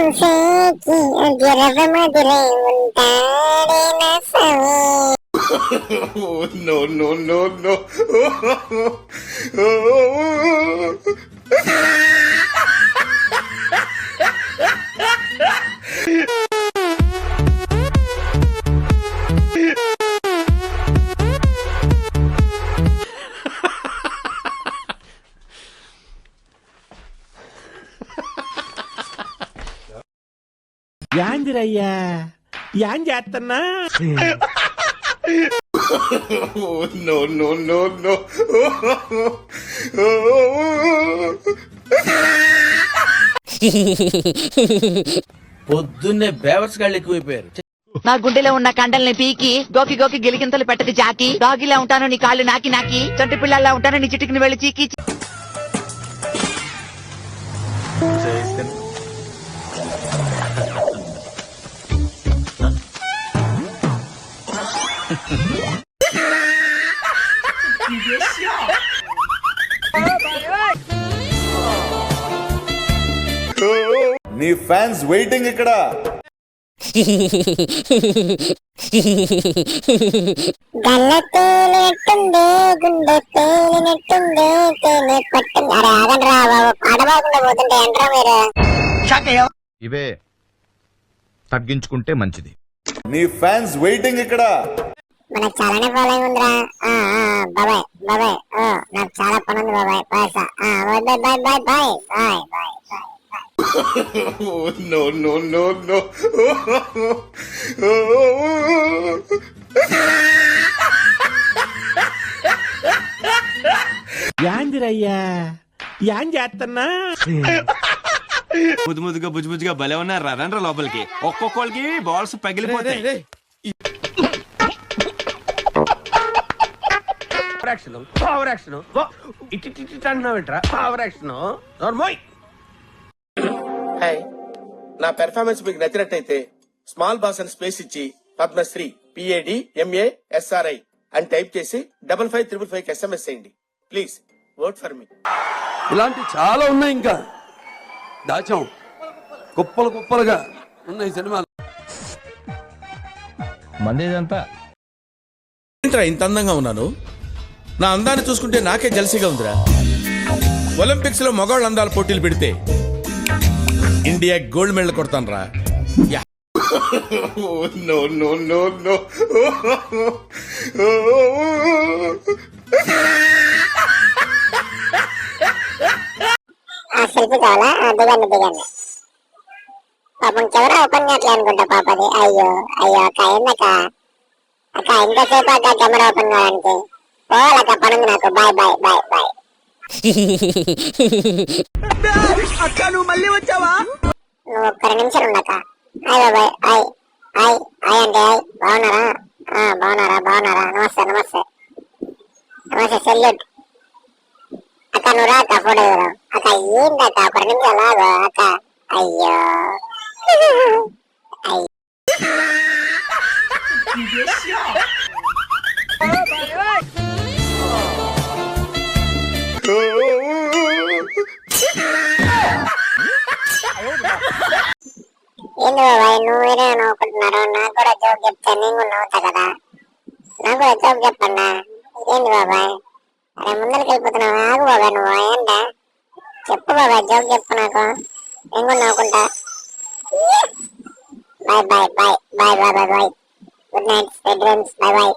మనసేకి అదిరవమదిరై ఉంటాడే నా స్వామి. No, no, no, no. యాందిరయ్యా యాం చేస్తున్నా? No, no, no, no. పొద్దున్నే బేవర్స్ గాళ్ళు ఎక్కువైపోయారు. నా గుండెలో ఉన్న కండల్ని పీకి గోకి గోకి గిలిగింతలు పెట్టది జాకి. డాగిలా ఉంటాను నీ కాళ్ళు నాకి నాకి, చంటి పిల్లల్లా ఉంటాను నీ చిటికిని వెళ్ళి చీకి. నీ ఫ్యాన్స్ వెయిటింగ్ ఇక్కడ. గల్ల తేలినట్టుంది, గుండె తేలినట్టుంది, తేలి పట్టుంది. అరే ఆగండి రా బాబు, పాట బాగుండా పోతుంటే ఏంట్రా మీరు? ఇవే తగ్గించుకుంటే మంచిది. నీ ఫ్యాన్స్ వెయిటింగ్ ఇక్కడ. మనకు చాలానే ఫాలోయింగ్ ఉందిరా. బాబాయ్ బాబాయ్, నాకు చాలా పని ఉంది బాబాయ్. పైసా bye bye bye bye bye bye bye bye. No, no, no, no. యాందిరయ్యా యాం చేస్తున్నా? ముద్దు ముద్దుగా బుజ్జు బుజ్జుగా భలే ఉన్నారు. రండ్రా లోపలికి. ఒక్కొక్కరికి బాల్స్ పగిలిపోతాయి. హాయ్, నా పెర్ఫార్మెన్స్ మీకు నచ్చినట్టయితే స్మాల్ బాస్ అని స్పేస్ ఇచ్చి పద్మశ్రీ PADMASRI అని టైప్ చేసి 555555 SMS చేయండి. Please vote for me. ఇలాంటి చాలా ఉన్నాయి, ఇంకా దాచాం కుప్పలు కుప్పలుగా ఉన్నాయి సినిమాలు. మందేదంతా ఏంట్రా ఇంత అందంగా ఉన్నాను? నా అందాన్ని చూసుకుంటే నాకే జలసిగా ఉందిరా. ఒలింపిక్స్ లో మగవాళ్ళ అందాల పోటీలు పెడితే ఇండియా గోల్డ్ మెడల్ కొడతాను రా. No, no, no, no. ఆ సెల్ఫీ కావాలా? దిగండి దిగండి. పాపం కెమెరా ఓపెన్ చేయట్లే అనుకుంటా పాపది. అయ్యో అయ్యో అక్క, ఏందక్క అక్క ఎంతసేపు అక్క కెమెరా ఓపెన్ కావడానికి? పోవాలక్క, పనుంది నాకు. Bye bye bye bye. నువ్వు ఒక్క 2 నిమిషాలు ఉండక. హాయ్ బాబాయ్, హాయ్ హాయ్ హాయ్ అంటే హాయ్. బాగున్నారా? బాగున్నారా బాగున్నారా? నమస్తే నమస్తే నమస్తే. సెల్యూట్ అక్క. నువ్వు రా అక్క, ఫోటో దిగుదాం. అక్క ఏంటక్క ఒక 2 నిమిషాలు ఆగు అక్క. అయ్యో ఏంది బాబాయ్ నువ్వేనే నవ్వుకుంటున్నారు? నాకు కూడా జోక్ చెప్తే నేను కూడా నవ్వుతా కదా. నాకు కూడా జోక్ చెప్పండా. ఏంది బాబాయ్? అరే ముందరికి వెళ్ళిపోతున్నావు. ఆగు బాబాయ్, నువ్వు ఏంటా చెప్పు బాబాయ్, జోక్ చెప్పు నాకు, నేను కూడా నవ్వుకుంటా. Bye bye bye bye bye bye bye. Good night, sweet dreams. Bye bye.